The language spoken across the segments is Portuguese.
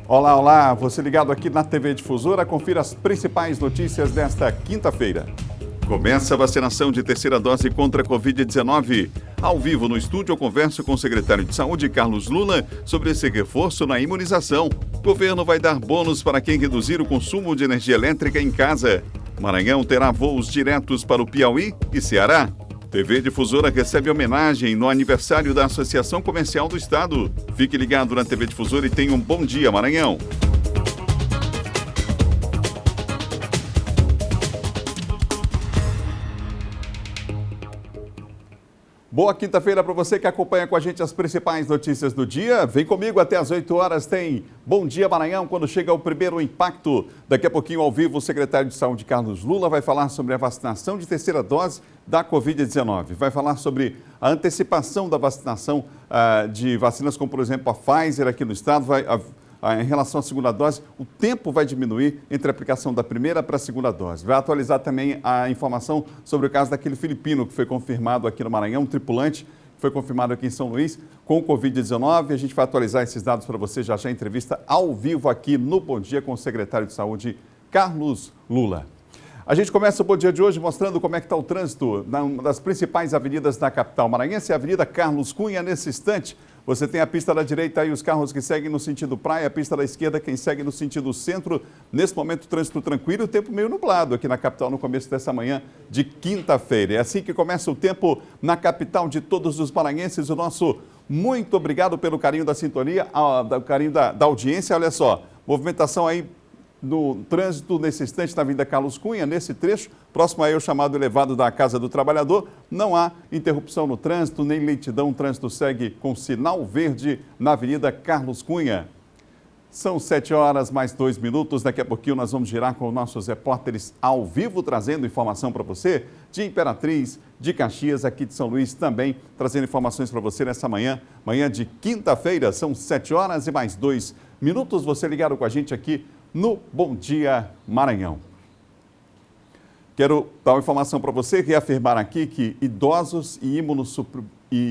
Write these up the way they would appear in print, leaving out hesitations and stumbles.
Olá, olá, você ligado aqui na TV Difusora, confira as principais notícias desta quinta-feira. Começa a vacinação de terceira dose contra a Covid-19. Ao vivo no estúdio, eu converso com o secretário de Saúde, Carlos Lula, sobre esse reforço na imunização. O governo vai dar bônus para quem reduzir o consumo de energia elétrica em casa. Maranhão terá voos diretos para o Piauí e Ceará. TV Difusora recebe homenagem no aniversário da Associação Comercial do Estado. Fique ligado na TV Difusora e tenha um bom dia, Maranhão. Boa quinta-feira para você que acompanha com a gente as principais notícias do dia. Vem comigo até às 8 horas, tem Bom Dia Maranhão, quando chega o primeiro impacto. Daqui a pouquinho, ao vivo, o secretário de Saúde, Carlos Lula, vai falar sobre a vacinação de terceira dose da Covid-19. Vai falar sobre a antecipação da vacinação de vacinas, como por exemplo a Pfizer aqui no estado. Em relação à segunda dose, o tempo vai diminuir entre a aplicação da primeira para a segunda dose. Vai atualizar também a informação sobre o caso daquele filipino que foi confirmado aqui no Maranhão, um tripulante que foi confirmado aqui em São Luís com o Covid-19. A gente vai atualizar esses dados para você já em entrevista ao vivo aqui no Bom Dia com o secretário de Saúde, Carlos Lula. A gente começa o Bom Dia de hoje mostrando como é que está o trânsito numa das principais avenidas da capital maranhense, a Avenida Carlos Cunha. Nesse instante, você tem a pista da direita aí, os carros que seguem no sentido praia, a pista da esquerda, quem segue no sentido centro. Nesse momento, trânsito tranquilo e o tempo meio nublado aqui na capital no começo dessa manhã de quinta-feira. É assim que começa o tempo na capital de todos os maranhenses. O nosso muito obrigado pelo carinho da sintonia, o carinho da audiência. Olha só, movimentação aí no trânsito nesse instante na Avenida Carlos Cunha, nesse trecho, próximo aí ao chamado elevado da Casa do Trabalhador. Não há interrupção no trânsito, nem lentidão, o trânsito segue com sinal verde na Avenida Carlos Cunha. São 7 horas mais 2 minutos, daqui a pouquinho nós vamos girar com os nossos repórteres ao vivo, trazendo informação para você de Imperatriz, de Caxias, aqui de São Luís também, trazendo informações para você nessa manhã de quinta-feira. São 7 horas e mais 2 minutos, você ligado com a gente aqui no Bom Dia Maranhão. Quero dar uma informação para você, reafirmar aqui que idosos e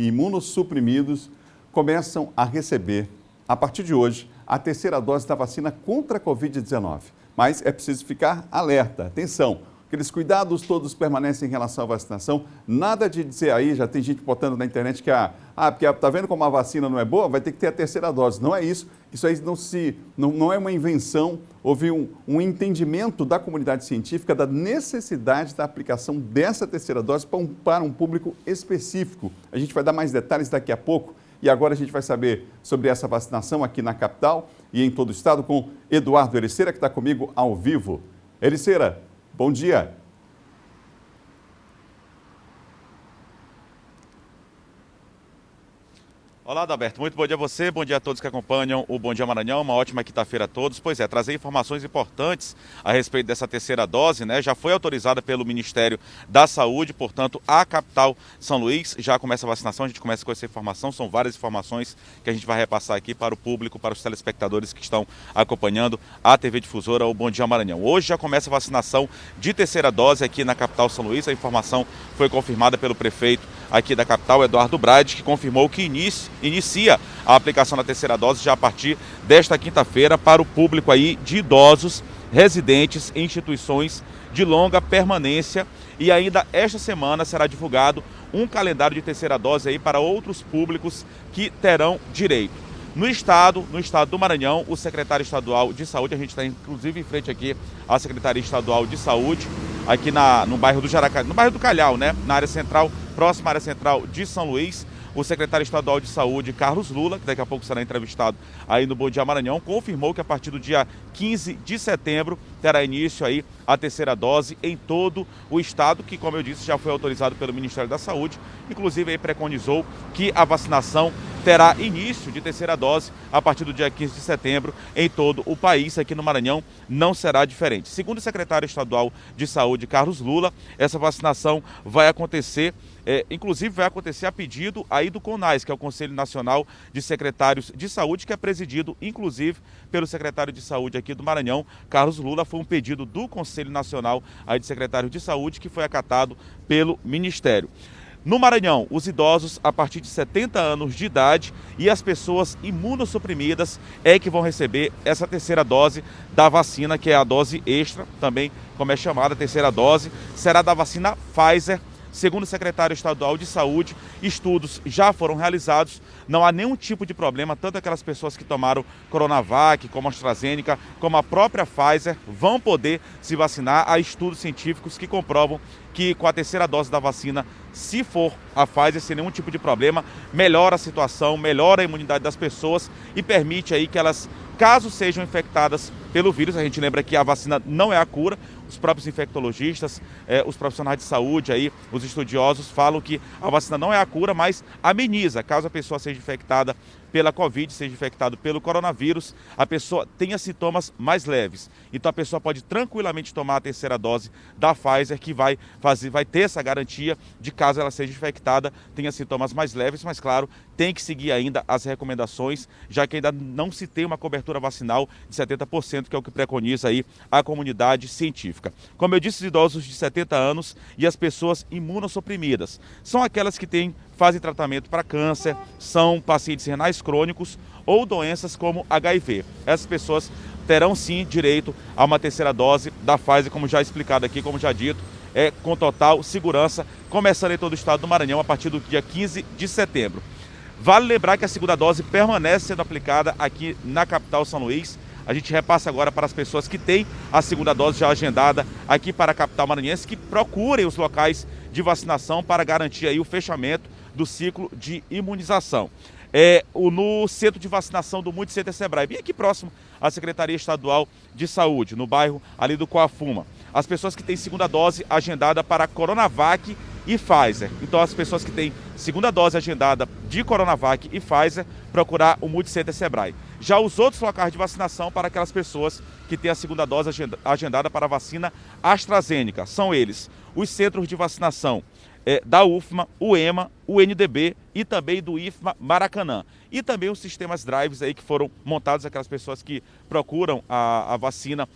imunossuprimidos começam a receber, a partir de hoje, a terceira dose da vacina contra a Covid-19. Mas é preciso ficar alerta, atenção. Aqueles cuidados todos permanecem em relação à vacinação. Nada de dizer aí, já tem gente botando na internet que porque tá vendo como a vacina não é boa, vai ter que ter a terceira dose. Não é isso. Isso aí não é uma invenção. Houve um entendimento da comunidade científica da necessidade da aplicação dessa terceira dose para um público específico. A gente vai dar mais detalhes daqui a pouco. E agora a gente vai saber sobre essa vacinação aqui na capital e em todo o estado com Eduardo Ericeira, que está comigo ao vivo. Ericeira, bom dia. Olá, Adalberto. Muito bom dia a você, bom dia a todos que acompanham o Bom Dia Maranhão, uma ótima quinta-feira a todos. Pois é, trazer informações importantes a respeito dessa terceira dose, né? Já foi autorizada pelo Ministério da Saúde, portanto, a capital São Luís já começa a vacinação, a gente começa com essa informação, são várias informações que a gente vai repassar aqui para o público, para os telespectadores que estão acompanhando a TV Difusora, o Bom Dia Maranhão. Hoje já começa a vacinação de terceira dose aqui na capital São Luís, a informação foi confirmada pelo prefeito aqui da capital, Eduardo Brade, que confirmou que inicia a aplicação da terceira dose já a partir desta quinta-feira para o público aí de idosos residentes em instituições de longa permanência, e ainda esta semana será divulgado um calendário de terceira dose aí para outros públicos que terão direito. No estado do Maranhão, o secretário estadual de saúde, a gente está inclusive em frente aqui à Secretaria Estadual de Saúde, aqui no bairro do Jaracá, no bairro do Calhau, né? Na área central, próxima à área central de São Luís. O secretário estadual de saúde, Carlos Lula, que daqui a pouco será entrevistado aí no Bom Dia Maranhão, confirmou que a partir do dia 15 de setembro terá início aí a terceira dose em todo o estado, que, como eu disse, já foi autorizado pelo Ministério da Saúde. Inclusive, aí preconizou que a vacinação terá início de terceira dose a partir do dia 15 de setembro em todo o país. Aqui no Maranhão não será diferente. Segundo o secretário estadual de saúde, Carlos Lula, essa vacinação vai acontecer inclusive vai acontecer a pedido aí do CONAS, que é o Conselho Nacional de Secretários de Saúde, que é presidido, inclusive, pelo secretário de Saúde aqui do Maranhão, Carlos Lula. Foi um pedido do Conselho Nacional aí de Secretários de Saúde que foi acatado pelo Ministério. No Maranhão, os idosos a partir de 70 anos de idade e as pessoas imunossuprimidas é que vão receber essa terceira dose da vacina, que é a dose extra, também como é chamada, a terceira dose, será da vacina Pfizer. Segundo o secretário estadual de saúde, estudos já foram realizados, não há nenhum tipo de problema, tanto aquelas pessoas que tomaram Coronavac, como a AstraZeneca, como a própria Pfizer, vão poder se vacinar. Há estudos científicos que comprovam que com a terceira dose da vacina, se for a Pfizer, sem nenhum tipo de problema, melhora a situação, melhora a imunidade das pessoas e permite aí que elas, caso sejam infectadas pelo vírus, a gente lembra que a vacina não é a cura, os próprios infectologistas, os profissionais de saúde, aí, os estudiosos falam que a vacina não é a cura, mas ameniza, caso a pessoa seja infectada pela Covid, seja infectado pelo coronavírus, a pessoa tenha sintomas mais leves. Então a pessoa pode tranquilamente tomar a terceira dose da Pfizer, que vai ter essa garantia de caso ela seja infectada, tenha sintomas mais leves, mas claro, tem que seguir ainda as recomendações, já que ainda não se tem uma cobertura vacinal de 70%, que é o que preconiza aí a comunidade científica. Como eu disse, os idosos de 70 anos e as pessoas imunossuprimidas são aquelas que fazem tratamento para câncer, são pacientes renais crônicos ou doenças como HIV. Essas pessoas terão sim direito a uma terceira dose da Pfizer, como já explicado aqui, como já dito, com total segurança, começando em todo o estado do Maranhão a partir do dia 15 de setembro. Vale lembrar que a segunda dose permanece sendo aplicada aqui na capital São Luís. A gente repassa agora para as pessoas que têm a segunda dose já agendada aqui para a capital maranhense, que procurem os locais de vacinação para garantir aí o fechamento do ciclo de imunização. No centro de vacinação do Multicenter Sebrae, bem aqui próximo à Secretaria Estadual de Saúde, no bairro ali do Coafuma. As pessoas que têm segunda dose agendada para Coronavac e Pfizer. Então as pessoas que têm segunda dose agendada de Coronavac e Pfizer, procurar o Multicenter Sebrae. Já os outros locais de vacinação para aquelas pessoas que têm a segunda dose agendada para a vacina AstraZeneca. São eles os centros de vacinação da UFMA, o EMA, o NDB e também do IFMA Maracanã. E também os sistemas drives aí que foram montados, aquelas pessoas que procuram a vacina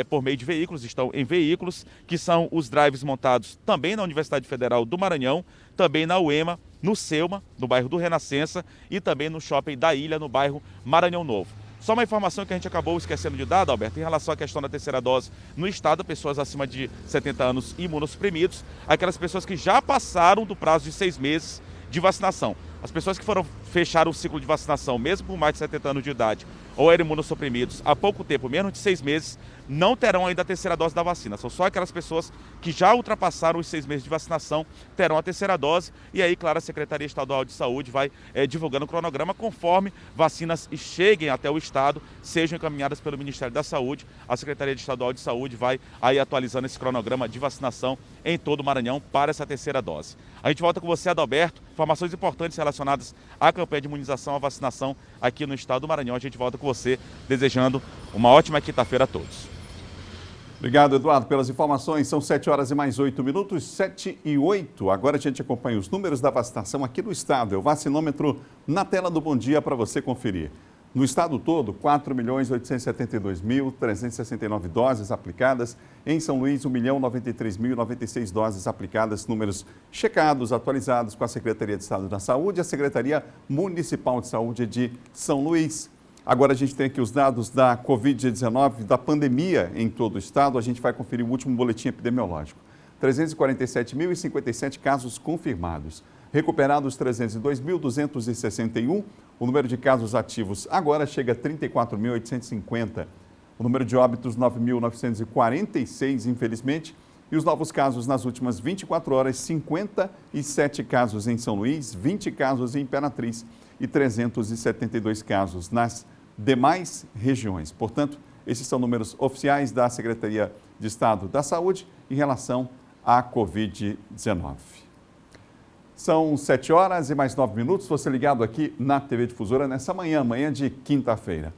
por meio de veículos, estão em veículos, que são os drives montados também na Universidade Federal do Maranhão, também na UEMA, no SEUMA, no bairro do Renascença, e também no Shopping da Ilha, no bairro Maranhão Novo. Só uma informação que a gente acabou esquecendo de dar, Alberto, em relação à questão da terceira dose no estado, pessoas acima de 70 anos imunossuprimidos, aquelas pessoas que já passaram do prazo de 6 meses de vacinação. As pessoas que fecharam o ciclo de vacinação, mesmo com mais de 70 anos de idade, ou eram imunossuprimidos há pouco tempo, menos de 6 meses, não terão ainda a terceira dose da vacina. São só aquelas pessoas que já ultrapassaram os 6 meses de vacinação, terão a terceira dose. E aí, claro, a Secretaria Estadual de Saúde vai divulgando o cronograma conforme vacinas cheguem até o estado, sejam encaminhadas pelo Ministério da Saúde. A Secretaria Estadual de Saúde vai aí atualizando esse cronograma de vacinação em todo o Maranhão para essa terceira dose. A gente volta com você, Adalberto. Informações importantes relacionadas à campanha de imunização, à vacinação aqui no estado do Maranhão. A gente volta com você, desejando uma ótima quinta-feira a todos. Obrigado, Eduardo, pelas informações. São 7 horas e mais 8 minutos, 7 e 8. Agora a gente acompanha os números da vacinação aqui no estado. É o vacinômetro na tela do Bom Dia para você conferir. No estado todo, 4.872.369 doses aplicadas. Em São Luís, 1.093.096 doses aplicadas. Números checados, atualizados com a Secretaria de Estado da Saúde e a Secretaria Municipal de Saúde de São Luís. Agora a gente tem aqui os dados da Covid-19, da pandemia em todo o estado. A gente vai conferir o último boletim epidemiológico. 347.057 casos confirmados. Recuperados 302.261. O número de casos ativos agora chega a 34.850. O número de óbitos, 9.946, infelizmente. E os novos casos nas últimas 24 horas, 57 casos em São Luís, 20 casos em Imperatriz e 372 casos nas demais regiões. Portanto, esses são números oficiais da Secretaria de Estado da Saúde em relação à Covid-19. São 7 horas e mais 9 minutos. Você ligado aqui na TV Difusora nessa manhã de quinta-feira.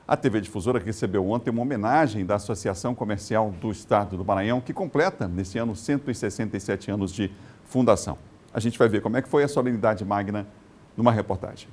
A TV Difusora recebeu ontem uma homenagem da Associação Comercial do Estado do Maranhão, que completa, nesse ano, 167 anos de fundação. A gente vai ver como é que foi a solenidade magna numa reportagem.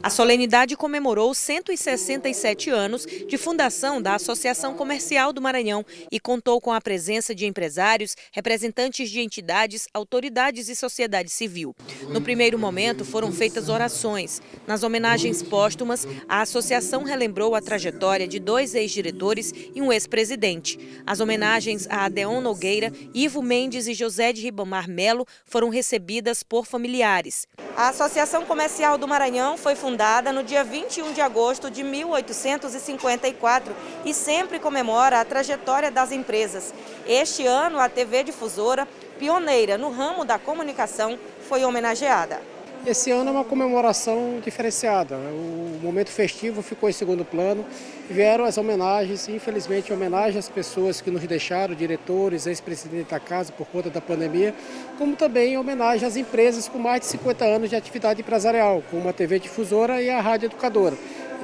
A solenidade comemorou 167 anos de fundação da Associação Comercial do Maranhão e contou com a presença de empresários, representantes de entidades, autoridades e sociedade civil. No primeiro momento, foram feitas orações. Nas homenagens póstumas, a associação relembrou a trajetória de 2 ex-diretores e um ex-presidente. As homenagens a Adeon Nogueira, Ivo Mendes e José de Ribamar Melo foram recebidas por familiares. A Associação Comercial do Maranhão foi fundada no dia 21 de agosto de 1854 e sempre comemora a trajetória das empresas. Este ano, a TV Difusora, pioneira no ramo da comunicação, foi homenageada. Esse ano é uma comemoração diferenciada. O momento festivo ficou em segundo plano. Vieram as homenagens, infelizmente homenagem às pessoas que nos deixaram, diretores, ex-presidente da casa por conta da pandemia, como também homenagem às empresas com mais de 50 anos de atividade empresarial, como a TV Difusora e a Rádio Educadora.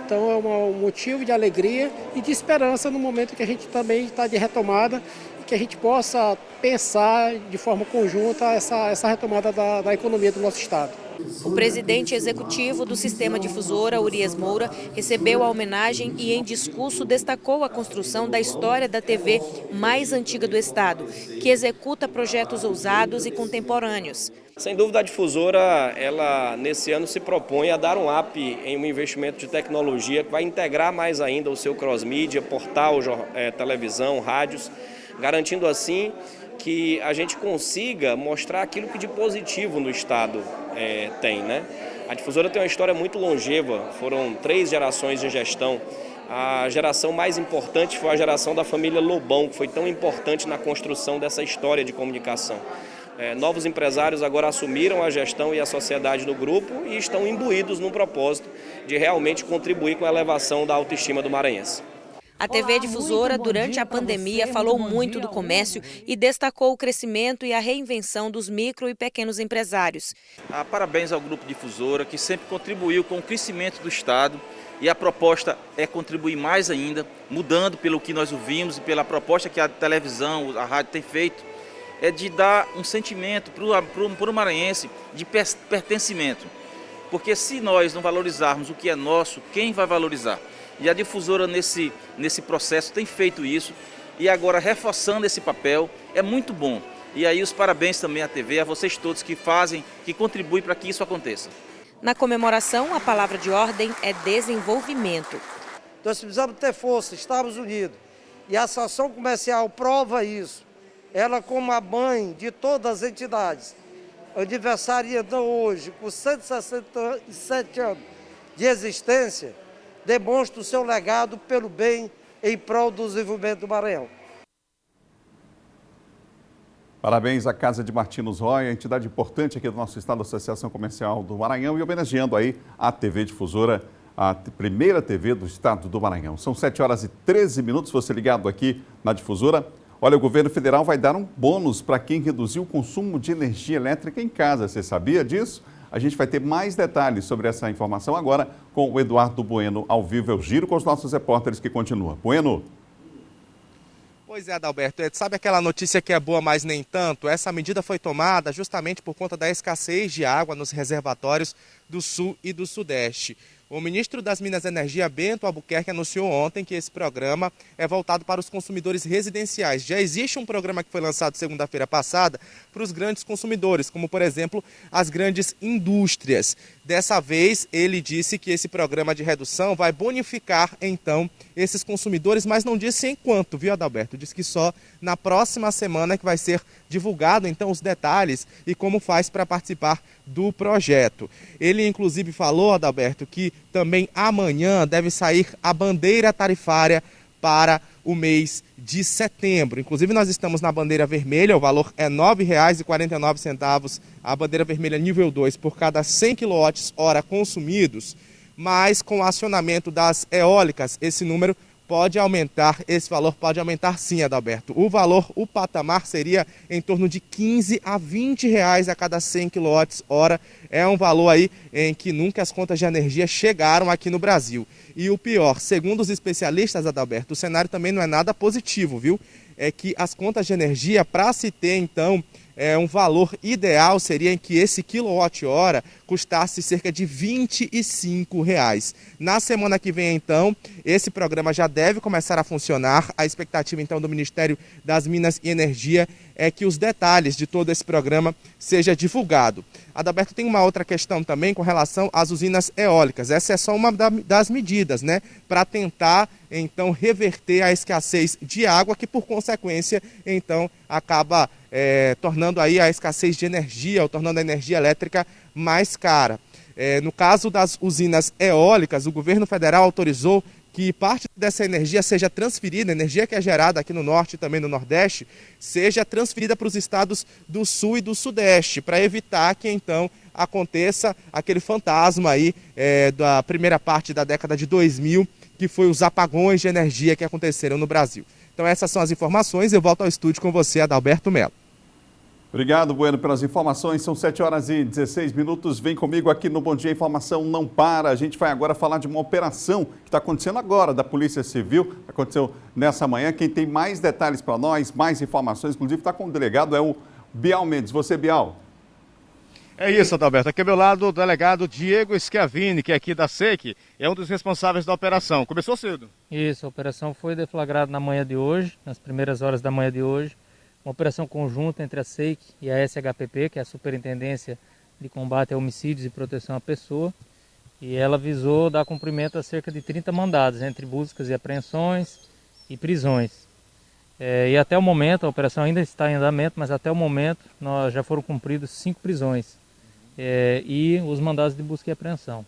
Então é um motivo de alegria e de esperança no momento que a gente também está de retomada, que a gente possa pensar de forma conjunta essa retomada da economia do nosso estado. O presidente executivo do Sistema Difusora, Urias Moura, recebeu a homenagem e em discurso destacou a construção da história da TV mais antiga do estado, que executa projetos ousados e contemporâneos. Sem dúvida, a Difusora, ela nesse ano se propõe a dar um up em um investimento de tecnologia que vai integrar mais ainda o seu cross-mídia, portal, televisão, rádios, garantindo assim que a gente consiga mostrar aquilo que de positivo no estado tem, né? A Difusora tem uma história muito longeva, foram 3 gerações de gestão. A geração mais importante foi a geração da família Lobão, que foi tão importante na construção dessa história de comunicação. Novos empresários agora assumiram a gestão e a sociedade do grupo e estão imbuídos num propósito de realmente contribuir com a elevação da autoestima do maranhense. A TV Difusora, durante a pandemia, falou muito do comércio e destacou o crescimento e a reinvenção dos micro e pequenos empresários. Parabéns ao Grupo Difusora, que sempre contribuiu com o crescimento do estado, e a proposta é contribuir mais ainda, mudando pelo que nós ouvimos e pela proposta que a televisão, a rádio tem feito, é de dar um sentimento para o maranhense de pertencimento. Porque se nós não valorizarmos o que é nosso, quem vai valorizar? E a Difusora nesse processo tem feito isso e agora reforçando esse papel é muito bom. E aí os parabéns também à TV, a vocês todos que fazem, que contribuem para que isso aconteça. Na comemoração, a palavra de ordem é desenvolvimento. Nós precisamos ter força, estarmos unidos. E a Associação Comercial prova isso. Ela, como a mãe de todas as entidades, aniversariando hoje com 167 anos de existência, demonstra o seu legado pelo bem em prol do desenvolvimento do Maranhão. Parabéns à Casa de Martins Roy, a entidade importante aqui do nosso estado, a Associação Comercial do Maranhão, e homenageando aí a TV Difusora, a primeira TV do estado do Maranhão. São 7h13, você ligado aqui na Difusora. Olha, o governo federal vai dar um bônus para quem reduziu o consumo de energia elétrica em casa. Você sabia disso? A gente vai ter mais detalhes sobre essa informação agora com o Eduardo Bueno ao vivo. Eu giro com os nossos repórteres que continuam. Bueno. Pois é, Adalberto, sabe aquela notícia que é boa, mas nem tanto? Essa medida foi tomada justamente por conta da escassez de água nos reservatórios do Sul e do Sudeste. O ministro das Minas e Energia, Bento Albuquerque, anunciou ontem que esse programa é voltado para os consumidores residenciais. Já existe um programa que foi lançado segunda-feira passada para os grandes consumidores, como, por exemplo, as grandes indústrias. Dessa vez, ele disse que esse programa de redução vai bonificar, então, esses consumidores, mas não disse em quanto, viu, Adalberto? Diz que só na próxima semana que vai ser divulgado, então, os detalhes e como faz para participar do projeto. Ele, inclusive, falou, Adalberto, que também amanhã deve sair a bandeira tarifária para o mês de setembro. Inclusive, nós estamos na bandeira vermelha, o valor é R$ 9,49, a bandeira vermelha nível 2 por cada 100 kWh consumidos, mas com o acionamento das eólicas, esse número pode aumentar, esse valor pode aumentar sim, Adalberto. O valor, o patamar seria em torno de 15 a 20 reais a cada 100 kWh. É um valor aí em que nunca as contas de energia chegaram aqui no Brasil. E o pior, segundo os especialistas, Adalberto, o cenário também não é nada positivo, viu? É que as contas de energia, para se ter então um valor ideal seria em que esse quilowatt-hora custasse cerca de R$ 25. Na semana que vem, então, esse programa já deve começar a funcionar. A expectativa, então, do Ministério das Minas e Energia é que os detalhes de todo esse programa seja divulgado. Adalberto, tem uma outra questão também com relação às usinas eólicas. Essa é só uma das medidas, né, para tentar, então, reverter a escassez de água, que, por consequência, então, acaba tornando aí a escassez de energia, ou tornando a energia elétrica mais cara. No caso das usinas eólicas, o governo federal autorizou que parte dessa energia seja transferida, energia que é gerada aqui no norte e também no nordeste, seja transferida para os estados do sul e do sudeste, para evitar que então aconteça aquele fantasma aí da primeira parte da década de 2000, que foi os apagões de energia que aconteceram no Brasil. Então essas são as informações, eu volto ao estúdio com você, Adalberto Mello. Obrigado, Bueno, pelas informações. São 7h16. Vem comigo aqui no Bom Dia Informação Não Para. A gente vai agora falar de uma operação que está acontecendo agora da Polícia Civil. Aconteceu nessa manhã. Quem tem mais detalhes para nós, mais informações, inclusive está com o delegado, é o Bial Mendes. Você, Bial? É isso, Adalberto. Aqui ao meu lado o delegado Diego Schiavini, que é aqui da SEIC, é um dos responsáveis da operação. Começou cedo? Isso, a operação foi deflagrada na manhã de hoje, nas primeiras horas da manhã de hoje. Uma operação conjunta entre a SEIC e a SHPP, que é a Superintendência de Combate a Homicídios e Proteção à Pessoa. E ela visou dar cumprimento a cerca de 30 mandados, entre buscas e apreensões e prisões. E até o momento, a operação ainda está em andamento, mas até o momento já foram cumpridos 5 prisões e os mandados de busca e apreensão.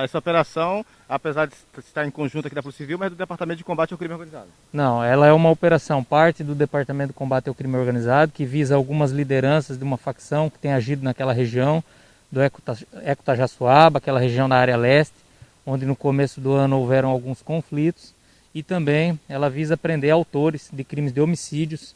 Essa operação, apesar de estar em conjunto aqui da Polícia Civil, mas é do Departamento de Combate ao Crime Organizado? Não, ela é uma operação, parte do Departamento de Combate ao Crime Organizado, que visa algumas lideranças de uma facção que tem agido naquela região, do Eco Tajaçuaba, aquela região da área leste, onde no começo do ano houveram alguns conflitos, e também ela visa prender autores de crimes de homicídios,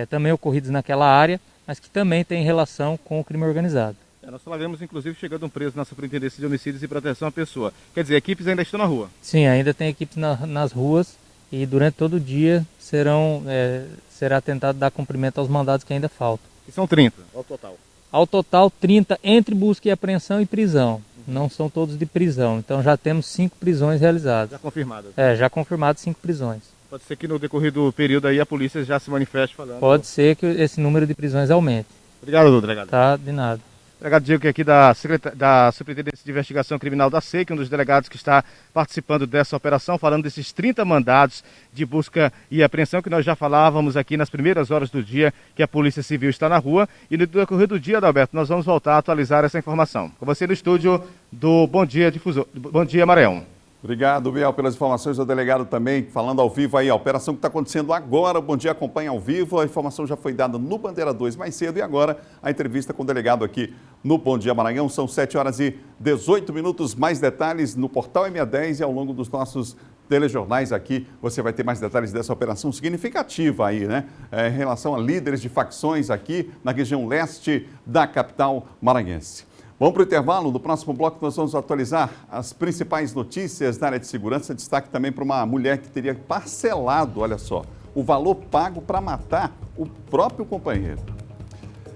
também ocorridos naquela área, mas que também tem relação com o crime organizado. Nós falaremos, inclusive, chegando um preso na Superintendência de Homicídios e Proteção à Pessoa. Quer dizer, equipes ainda estão na rua? Sim, ainda tem equipes nas ruas e durante todo o dia será tentado dar cumprimento aos mandados que ainda faltam. E são 30 ao total? Ao total, 30 entre busca e apreensão e prisão. Não são todos de prisão, então já temos 5 prisões realizadas. Já confirmadas? Já confirmadas 5 prisões. Pode ser que no decorrer do período aí a polícia já se manifeste falando? Pode ser que esse número de prisões aumente. Obrigado, delegado. Tá, de nada. Delegado Diego, que é aqui da Superintendência de Investigação Criminal da SEIC, um dos delegados que está participando dessa operação, falando desses 30 mandados de busca e apreensão que nós já falávamos aqui nas primeiras horas do dia, que a Polícia Civil está na rua. E no decorrer do dia, Adalberto, nós vamos voltar a atualizar essa informação. Com você no estúdio do Bom Dia Difusor. Bom Dia, Maranhão. Obrigado, Biel, pelas informações. O delegado também falando ao vivo aí, a operação que está acontecendo agora. O Bom Dia acompanha ao vivo. A informação já foi dada no Bandeira 2 mais cedo e agora a entrevista com o delegado aqui no Bom Dia Maranhão. São 7h18. Mais detalhes no portal M10 e ao longo dos nossos telejornais aqui. Você vai ter mais detalhes dessa operação significativa aí, né? Em relação a líderes de facções aqui na região leste da capital maranhense. Vamos para o intervalo. No próximo bloco nós vamos atualizar as principais notícias na área de segurança. Destaque também para uma mulher que teria parcelado, olha só, o valor pago para matar o próprio companheiro.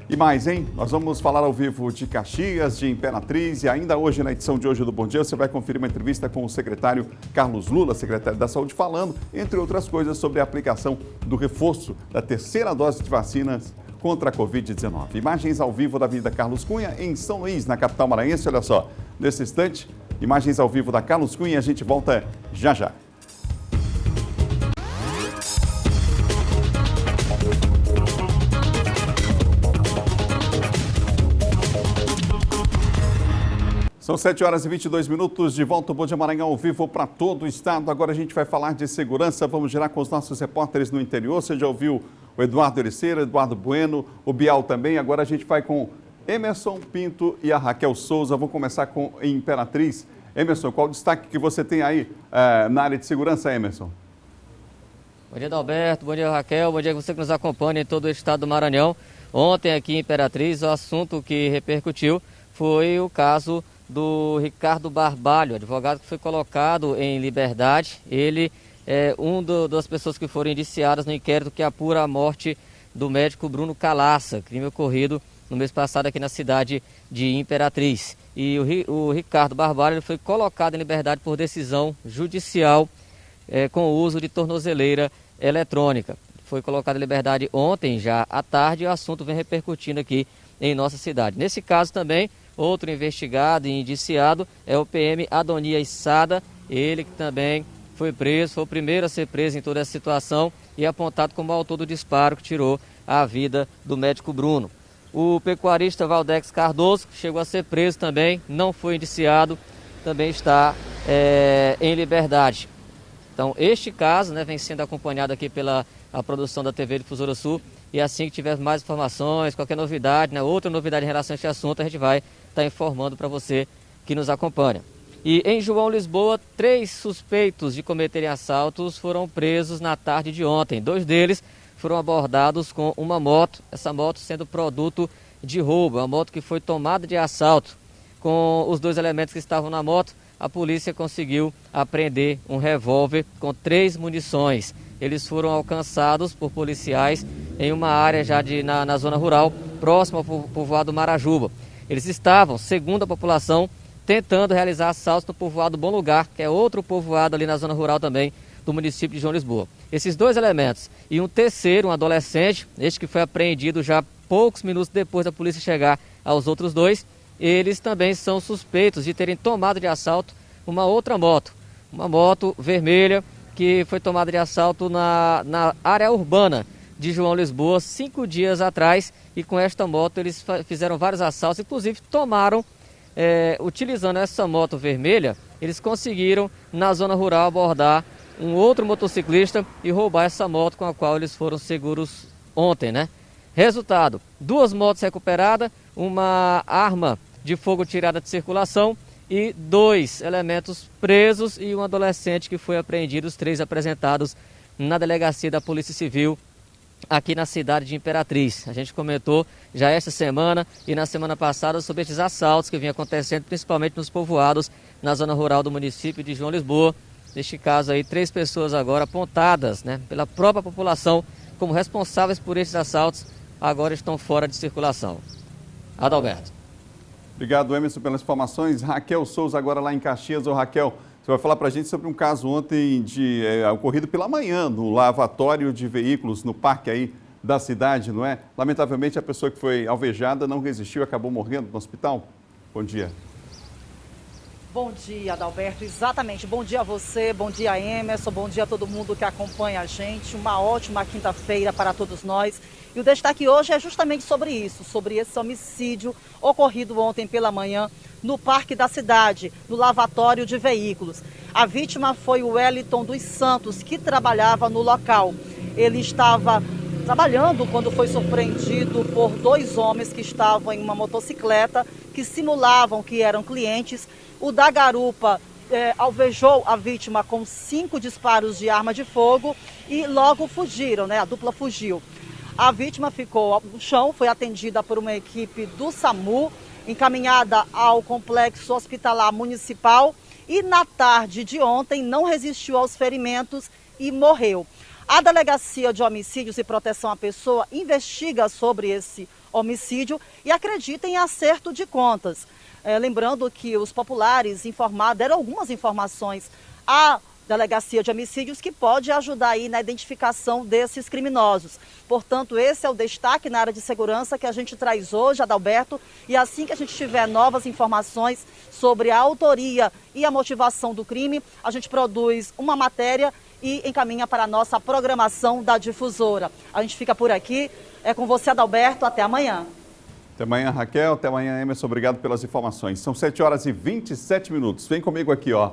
E mais, hein? Nós vamos falar ao vivo de Caxias, de Imperatriz e ainda hoje, na edição de hoje do Bom Dia, você vai conferir uma entrevista com o secretário Carlos Lula, secretário da Saúde, falando, entre outras coisas, sobre a aplicação do reforço da terceira dose de vacinas contra a Covid-19. Imagens ao vivo da Avenida Carlos Cunha, em São Luís, na capital maranhense. Olha só, nesse instante, imagens ao vivo da Carlos Cunha e a gente volta já já. São 7h22, de volta ao Bom Dia Maranhão ao vivo para todo o estado. Agora a gente vai falar de segurança, vamos girar com os nossos repórteres no interior. Você já ouviu o Eduardo Ericeira, Eduardo Bueno, o Bial também. Agora a gente vai com Emerson Pinto e a Raquel Souza. Vamos começar com Imperatriz. Emerson, qual o destaque que você tem aí na área de segurança, Emerson? Bom dia, Adalberto. Bom dia, Raquel. Bom dia a você que nos acompanha em todo o estado do Maranhão. Ontem aqui em Imperatriz, o assunto que repercutiu foi o caso do Ricardo Barbalho, advogado que foi colocado em liberdade. Ele é das pessoas que foram indiciadas no inquérito que apura a morte do médico Bruno Calaça, crime ocorrido no mês passado aqui na cidade de Imperatriz. E o Ricardo Barbalho foi colocado em liberdade por decisão judicial com o uso de tornozeleira eletrônica. Foi colocado em liberdade ontem, já à tarde, e o assunto vem repercutindo aqui em nossa cidade. Nesse caso também, outro investigado e indiciado é o PM Adonias Sada, ele que também foi preso, foi o primeiro a ser preso em toda essa situação e apontado como autor do disparo que tirou a vida do médico Bruno. O pecuarista Valdex Cardoso, que chegou a ser preso também, não foi indiciado, também está em liberdade. Então, este caso, né, vem sendo acompanhado aqui pela produção da TV Difusora Sul, e assim que tiver mais informações, qualquer novidade, né, outra novidade em relação a este assunto, a gente vai estar informando para você que nos acompanha. E em João Lisboa, 3 suspeitos de cometerem assaltos foram presos na tarde de ontem. 2 deles foram abordados com uma moto, essa moto sendo produto de roubo, uma moto que foi tomada de assalto. Com os 2 elementos que estavam na moto, a polícia conseguiu apreender um revólver com 3 munições. Eles foram alcançados por policiais em uma área já na zona rural, próxima ao povoado Marajuba. Eles estavam, segundo a população, tentando realizar assaltos no povoado Bom Lugar, que é outro povoado ali na zona rural também do município de João Lisboa. Esses 2 elementos e um terceiro, um adolescente, este que foi apreendido já poucos minutos depois da polícia chegar aos outros 2, eles também são suspeitos de terem tomado de assalto uma outra moto, uma moto vermelha que foi tomada de assalto na área urbana de João Lisboa 5 dias atrás, e com esta moto eles fizeram vários assaltos, inclusive tomaram, utilizando essa moto vermelha, eles conseguiram na zona rural abordar um outro motociclista e roubar essa moto com a qual eles foram seguros ontem, né? Resultado, 2 motos recuperadas, uma arma de fogo tirada de circulação e 2 elementos presos e um adolescente que foi apreendido, os 3 apresentados na delegacia da Polícia Civil aqui na cidade de Imperatriz. A gente comentou já esta semana e na semana passada sobre esses assaltos que vinham acontecendo, principalmente nos povoados na zona rural do município de João Lisboa. Neste caso aí, 3 pessoas agora apontadas, né, pela própria população como responsáveis por esses assaltos, agora estão fora de circulação. Adalberto. Obrigado, Emerson, pelas informações. Raquel Souza, agora lá em Caxias. Ô, Raquel, você vai falar para a gente sobre um caso ontem ocorrido pela manhã no lavatório de veículos no parque aí da cidade, não é? Lamentavelmente, a pessoa que foi alvejada não resistiu e acabou morrendo no hospital. Bom dia. Bom dia, Adalberto. Exatamente. Bom dia a você, bom dia, Emerson, bom dia a todo mundo que acompanha a gente. Uma ótima quinta-feira para todos nós. E o destaque hoje é justamente sobre isso, sobre esse homicídio ocorrido ontem pela manhã no Parque da Cidade, no lavatório de veículos. A vítima foi o Wellington dos Santos, que trabalhava no local. Ele estava trabalhando quando foi surpreendido por 2 homens que estavam em uma motocicleta, que simulavam que eram clientes. O da garupa alvejou a vítima com 5 disparos de arma de fogo e logo fugiram, né? A dupla fugiu. A vítima ficou no chão, foi atendida por uma equipe do SAMU, encaminhada ao complexo hospitalar municipal e na tarde de ontem não resistiu aos ferimentos e morreu. A Delegacia de Homicídios e Proteção à Pessoa investiga sobre esse homicídio e acredita em acerto de contas. Lembrando que os populares deram algumas informações à Delegacia de Homicídios que pode ajudar aí na identificação desses criminosos. Portanto, esse é o destaque na área de segurança que a gente traz hoje, Adalberto, e assim que a gente tiver novas informações sobre a autoria e a motivação do crime, a gente produz uma matéria e encaminha para a nossa programação da Difusora. A gente fica por aqui, é com você, Adalberto, até amanhã. Até amanhã, Raquel, até amanhã, Emerson, obrigado pelas informações. São 7h27. Vem comigo aqui, ó.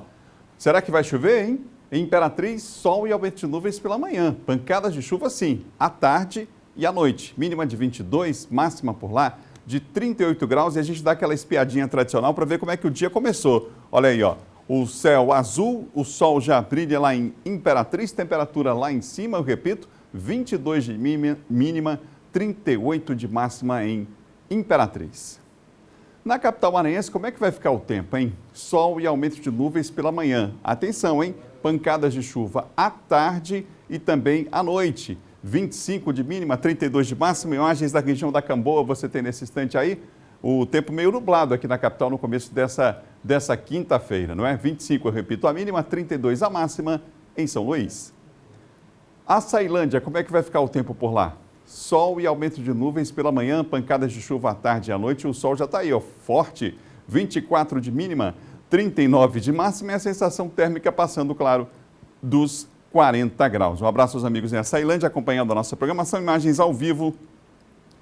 Será que vai chover, hein? Em Imperatriz, sol e aumento de nuvens pela manhã. Pancadas de chuva, sim, à tarde e à noite. Mínima de 22, máxima por lá de 38 graus. E a gente dá aquela espiadinha tradicional para ver como é que o dia começou. Olha aí, ó. O céu azul, o sol já brilha lá em Imperatriz. Temperatura lá em cima, eu repito, 22 de mínima, 38 de máxima em Imperatriz. Na capital maranhense, como é que vai ficar o tempo, hein? Sol e aumento de nuvens pela manhã. Atenção, hein? Pancadas de chuva à tarde e também à noite. 25 de mínima, 32 de máxima. Imagens da região da Camboa, você tem nesse instante aí. O tempo meio nublado aqui na capital no começo dessa quinta-feira, não é? 25, eu repito, a mínima, 32 a máxima em São Luís. A Ceilândia, como é que vai ficar o tempo por lá? Sol e aumento de nuvens pela manhã, pancadas de chuva à tarde e à noite. O sol já está aí, ó, forte. 24 de mínima, 39 de máxima e a sensação térmica passando, claro, dos 40 graus. Um abraço aos amigos em Ceilândia acompanhando a nossa programação. Imagens ao vivo.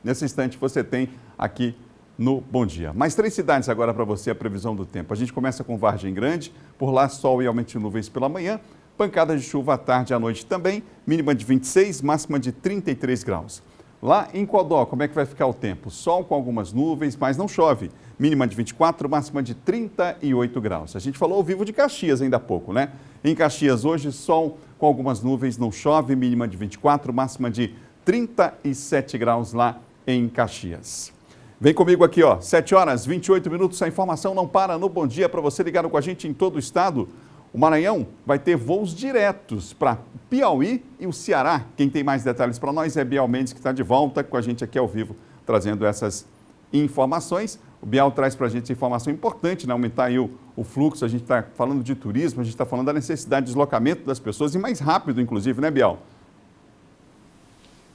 Nesse instante você tem aqui no Bom Dia. Mais 3 cidades agora para você, a previsão do tempo. A gente começa com Vargem Grande, por lá sol e aumento de nuvens pela manhã. Pancadas de chuva à tarde e à noite também, mínima de 26, máxima de 33 graus. Lá em Codó, como é que vai ficar o tempo? Sol com algumas nuvens, mas não chove. Mínima de 24, máxima de 38 graus. A gente falou ao vivo de Caxias ainda há pouco, né? Em Caxias hoje, sol com algumas nuvens, não chove, mínima de 24, máxima de 37 graus lá em Caxias. Vem comigo aqui, ó, 7 horas 28 minutos, a informação não para no Bom Dia para você ligado com a gente em todo o estado. O Maranhão vai ter voos diretos para Piauí e o Ceará. Quem tem mais detalhes para nós é Bial Mendes, que está de volta com a gente aqui ao vivo, trazendo essas informações. O Bial traz para a gente informação importante, né? Aumentar aí o fluxo. A gente está falando de turismo, a gente está falando da necessidade de deslocamento das pessoas e mais rápido, inclusive, né, Bial?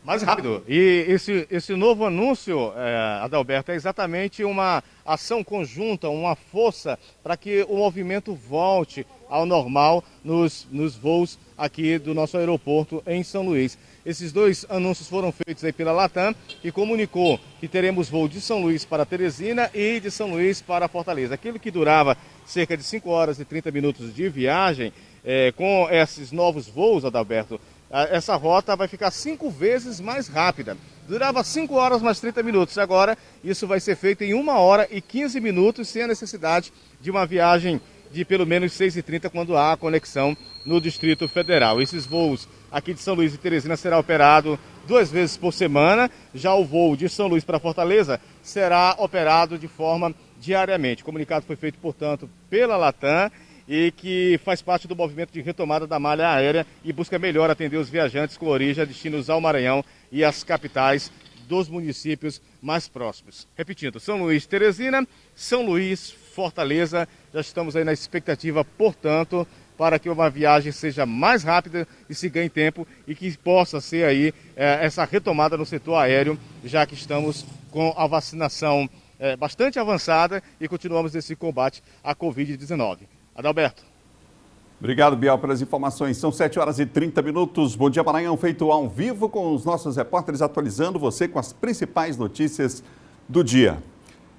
Mais rápido. E esse novo anúncio, Adalberto, é exatamente uma ação conjunta, uma força para que o movimento volte ao normal nos voos aqui do nosso aeroporto em São Luís. Esses 2 anúncios foram feitos aí pela Latam, que comunicou que teremos voo de São Luís para Teresina e de São Luís para Fortaleza. Aquilo que durava cerca de 5 horas e 30 minutos de viagem, com esses novos voos, Adalberto, essa rota vai ficar 5 vezes mais rápida. Durava 5 horas mais 30 minutos. Agora, isso vai ser feito em 1 hora e 15 minutos, sem a necessidade de uma viagem de pelo menos 6h30, quando há a conexão no Distrito Federal. Esses voos aqui de São Luís e Teresina será operado 2 vezes por semana. Já o voo de São Luís para Fortaleza será operado de forma diariamente. O comunicado foi feito, portanto, pela Latam, e que faz parte do movimento de retomada da malha aérea e busca melhor atender os viajantes com origem a destinos ao Maranhão e às capitais dos municípios mais próximos. Repetindo, São Luís, Teresina, São Luís, Fortaleza, já estamos aí na expectativa, portanto, para que uma viagem seja mais rápida e se ganhe tempo e que possa ser aí essa retomada no setor aéreo, já que estamos com a vacinação bastante avançada e continuamos nesse combate à Covid-19. Adalberto. Obrigado, Bial, pelas informações. São 7 horas e 30 minutos. Bom Dia Maranhão, feito ao vivo com os nossos repórteres atualizando você com as principais notícias do dia.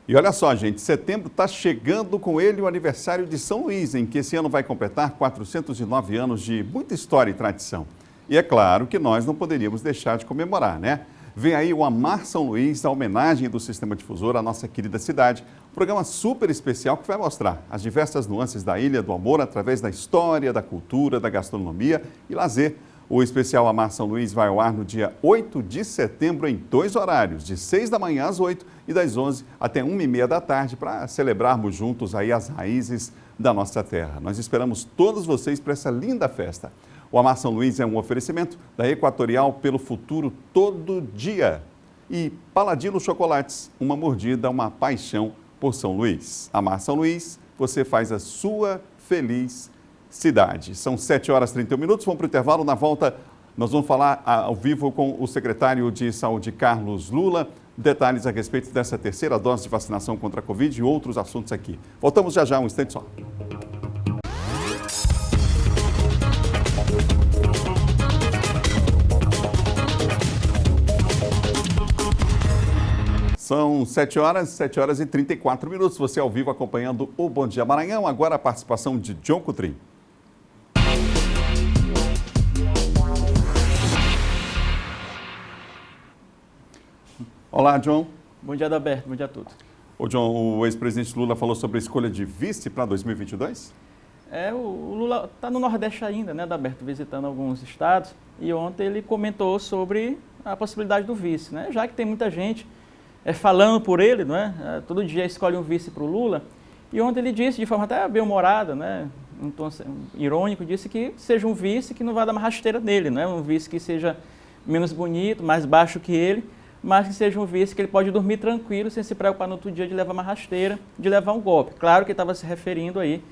E olha só, gente, setembro está chegando com ele o aniversário de São Luís, em que esse ano vai completar 409 anos de muita história e tradição. E é claro que nós não poderíamos deixar de comemorar, né? Vem aí o Amar São Luís, a homenagem do Sistema Difusor à nossa querida cidade. Um programa super especial que vai mostrar as diversas nuances da Ilha do Amor através da história, da cultura, da gastronomia e lazer. O especial Amar São Luís vai ao ar no dia 8 de setembro em 2 horários, de 6 da manhã às 8 e das 11 até 1h30 da tarde, para celebrarmos juntos aí as raízes da nossa terra. Nós esperamos todos vocês para essa linda festa. O Amar São Luís é um oferecimento da Equatorial pelo futuro todo dia. E Paladino Chocolates, uma mordida, uma paixão por São Luís. Amar São Luís, você faz a sua feliz cidade. São 7 horas e 31 minutos, vamos para o intervalo. Na volta, nós vamos falar ao vivo com o secretário de Saúde, Carlos Lula, detalhes a respeito dessa 3ª dose de vacinação contra a Covid e outros assuntos aqui. Voltamos já, um instante só. São 7 horas e 34 minutos. Você ao vivo acompanhando o Bom Dia Maranhão. Agora a participação de John Coutrin. Olá, John. Bom dia, Adalberto. Bom dia a todos. Ô, John, o ex-presidente Lula falou sobre a escolha de vice para 2022? O Lula está no Nordeste ainda, né, Adalberto, visitando alguns estados. E ontem ele comentou sobre a possibilidade do vice, né? Já que tem muita gente falando por ele, não é? Todo dia escolhe um vice para o Lula. E ontem ele disse, de forma até bem-humorada, né, um tom irônico, disse que seja um vice que não vai dar uma rasteira nele, não é? Um vice que seja menos bonito, mais baixo que ele, mas que seja um vice que ele pode dormir tranquilo, sem se preocupar no outro dia de levar uma rasteira, de levar um golpe. Claro que estava se referindo aí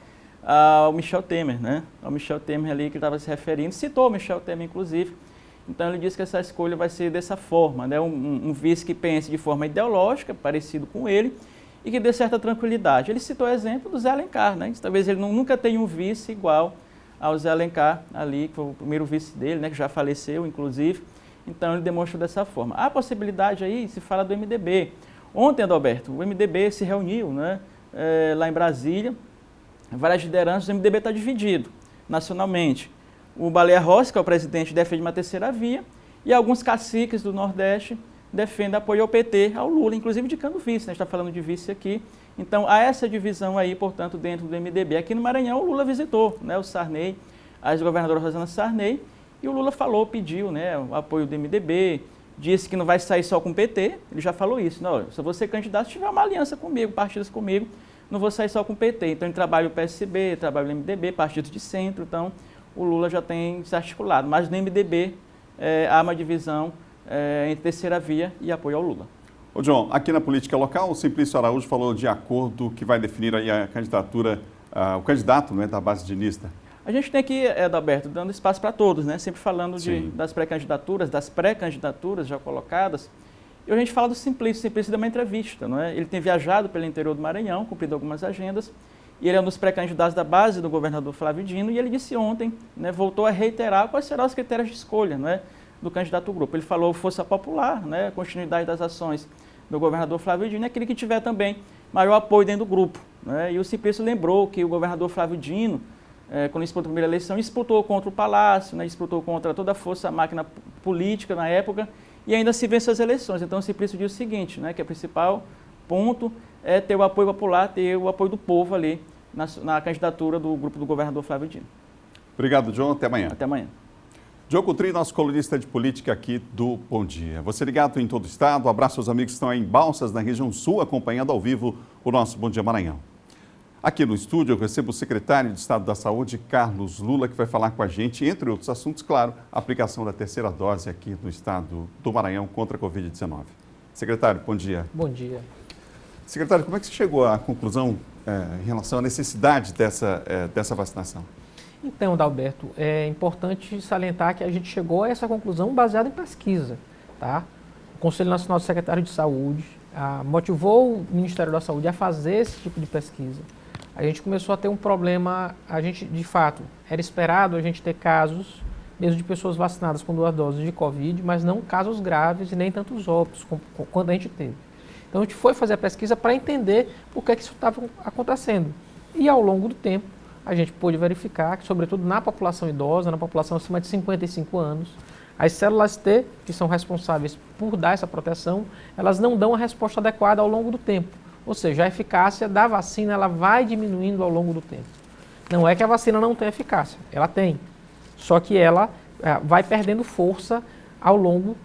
ao Michel Temer, né? Ao Michel Temer ali que estava se referindo, citou o Michel Temer, inclusive. Então ele disse que essa escolha vai ser dessa forma, né? Um vice que pense de forma ideológica, parecido com ele, e que dê certa tranquilidade. Ele citou o exemplo do Zé Alencar, né? Talvez ele nunca tenha um vice igual ao Zé Alencar ali, que foi o primeiro vice dele, né? Que já faleceu, inclusive. Então ele demonstrou dessa forma. A possibilidade aí, se fala do MDB. Ontem, Adalberto, o MDB se reuniu, né? Lá em Brasília. Várias lideranças, o MDB está dividido nacionalmente. O Baleia Rossi, que é o presidente, defende uma terceira via, e alguns caciques do Nordeste defendem apoio ao PT, ao Lula, inclusive indicando vice, né? A gente está falando de vice aqui. Então, há essa divisão aí, portanto, dentro do MDB. Aqui no Maranhão, o Lula visitou, né, o Sarney, a ex-governadora Rosana Sarney, e o Lula falou, pediu, né, o apoio do MDB, disse que não vai sair só com o PT, ele já falou isso, não, se eu vou ser candidato, se tiver uma aliança comigo, partidos comigo, não vou sair só com o PT. Então, ele trabalha o PSB, trabalha o MDB, partidos de centro, então o Lula já tem se articulado. Mas no MDB há uma divisão entre terceira via e apoio ao Lula. Ô John, aqui na política local, o Simplício Araújo falou de acordo que vai definir aí a candidatura, o candidato, né, da base de lista. A gente tem aqui, Adalberto, dando espaço para todos, né? Sempre falando das pré-candidaturas já colocadas. E a gente fala do Simplício. O Simplício deu uma entrevista, não é? Ele tem viajado pelo interior do Maranhão, cumprido algumas agendas, e ele é um dos pré-candidatos da base do governador Flávio Dino, e ele disse ontem, né, voltou a reiterar quais serão os critérios de escolha, não é, do candidato ao grupo. Ele falou força popular, né, a continuidade das ações do governador Flávio Dino, é aquele que tiver também maior apoio dentro do grupo, né? E o Simplício lembrou que o governador Flávio Dino, quando disputou a primeira eleição, disputou contra o Palácio, né, disputou contra toda a força, a máquina política na época, e ainda se vence as eleições. Então o Simplício diz o seguinte, né, que o principal ponto é ter o apoio popular, ter o apoio do povo ali na candidatura do grupo do governador Flávio Dino. Obrigado, John. Até amanhã. Até amanhã. John Coutrinho, nosso colunista de política aqui do Bom Dia. Você ligado em todo o estado, abraço aos amigos que estão aí em Balsas, na região sul, acompanhando ao vivo o nosso Bom Dia Maranhão. Aqui no estúdio eu recebo o secretário de Estado da Saúde, Carlos Lula, que vai falar com a gente, entre outros assuntos, claro, a aplicação da terceira dose aqui no estado do Maranhão contra a Covid-19. Secretário, bom dia. Bom dia. Secretário, como é que você chegou à conclusão em relação à necessidade dessa vacinação? Então, Adalberto, é importante salientar que a gente chegou a essa conclusão baseada em pesquisa, tá? O Conselho Nacional de Secretários de Saúde motivou o Ministério da Saúde a fazer esse tipo de pesquisa. A gente começou a ter um problema, de fato, era esperado a gente ter casos, mesmo de pessoas vacinadas com 2 doses de Covid, mas não casos graves e nem tantos óbitos quando a gente teve. Então a gente foi fazer a pesquisa para entender por que isso estava acontecendo. E ao longo do tempo, a gente pôde verificar que, sobretudo na população idosa, na população acima de 55 anos, as células T, que são responsáveis por dar essa proteção, elas não dão a resposta adequada ao longo do tempo. Ou seja, a eficácia da vacina ela vai diminuindo ao longo do tempo. Não é que a vacina não tem eficácia, ela tem. Só que ela vai perdendo força ao longo